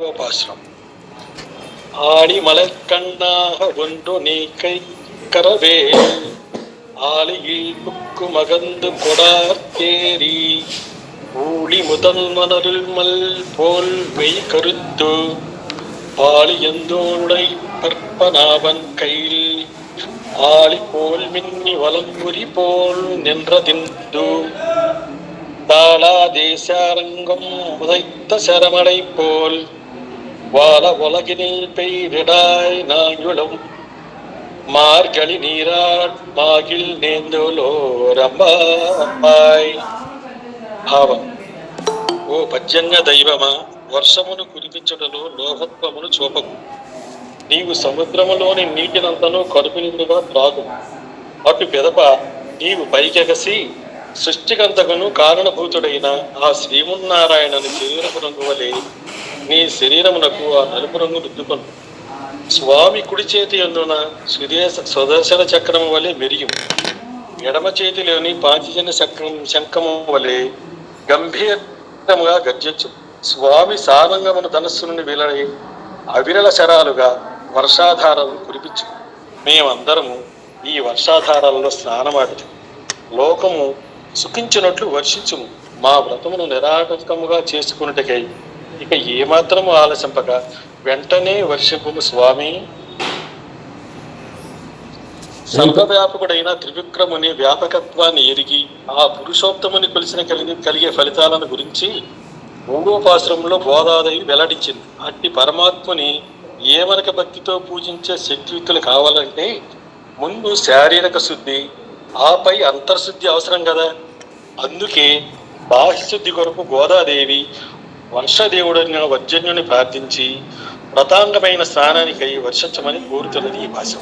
கோபாசுரம். ஆடி மலர்கண்ணாக ஒன்று நீ கை கரவே ஆலியில் புக்கு மகந்து கொடார்த்தேரி ஊழி முதல் மலரில் மல் போல் மெய் கருத்து பாலியந்தோளுடை பற்பனாவன் கையில் ஆளி போல் மின்னி வலம்புரி போல் நின்றதிந்து தாளா தேசாரங்கம் உதைத்த சரமடை போல் வாழ உலகினில் பெய்திடாய் நாயுளும் మార్గళి నీరాట్ మాగిల్ నేందులో రంబాయ్. భావం: ఓ పర్జన్య దైవమా, వర్షమును కురిపించుటలో లోహత్వమును చూపకు. నీవు సముద్రములోని నీటినంతను కడుపు నిండుగా త్రాగు. అటు పిదప నీవు పైకెగసి సృష్టికంతకును కారణభూతుడైన ఆ శ్రీమన్నారాయణని శరీరపు రంగు వలె నీ శరీరమునకు ఆ నలుపు రంగు రుద్దుకొను. స్వామి కుడి చేతి అందున సుదర్శన చక్రము వలె మెరియు, ఎడమ చేతిలోని పాంచజన్య శంఖము వలె గంభీరముగా గర్జించు. స్వామి సారంగమును ధనస్సు నుండి వెలువడి అవిరల శరాలుగా వర్షాధారాలను కురిపించు. మేమందరము ఈ వర్షాధారాలలో స్నానమాడుతూ లోకము సుఖించినట్లు వర్షించుము. మా వ్రతమును నిరాటకముగా చేసుకున్నట్టుకై ఇక ఏమాత్రము ఆలసింపక వెంటనే వర్షింపు స్వామి. సర్వవ్యాపకుడైన త్రివిక్రముని వ్యాపకత్వాన్ని ఎరిగి ఆ పురుషోత్తముని కొలిసిన కలిగే ఫలితాలను గురించి 3వ పాసురంలో గోదాదేవి వెల్లడించింది. అట్టి పరమాత్ముని ఏమనక భక్తితో పూజించే శక్తియుక్తులు కావాలంటే ముందు శారీరక శుద్ధి, ఆపై అంతర్శుద్ధి అవసరం కదా. అందుకే బాహ్యశుద్ధి కొరకు గోదాదేవి వర్షదేవుడైన వర్జన్యుని ప్రార్థించి వ్రతాంగమైన స్నానానికై వర్షించమని కోరుతున్నది ఈ భాష.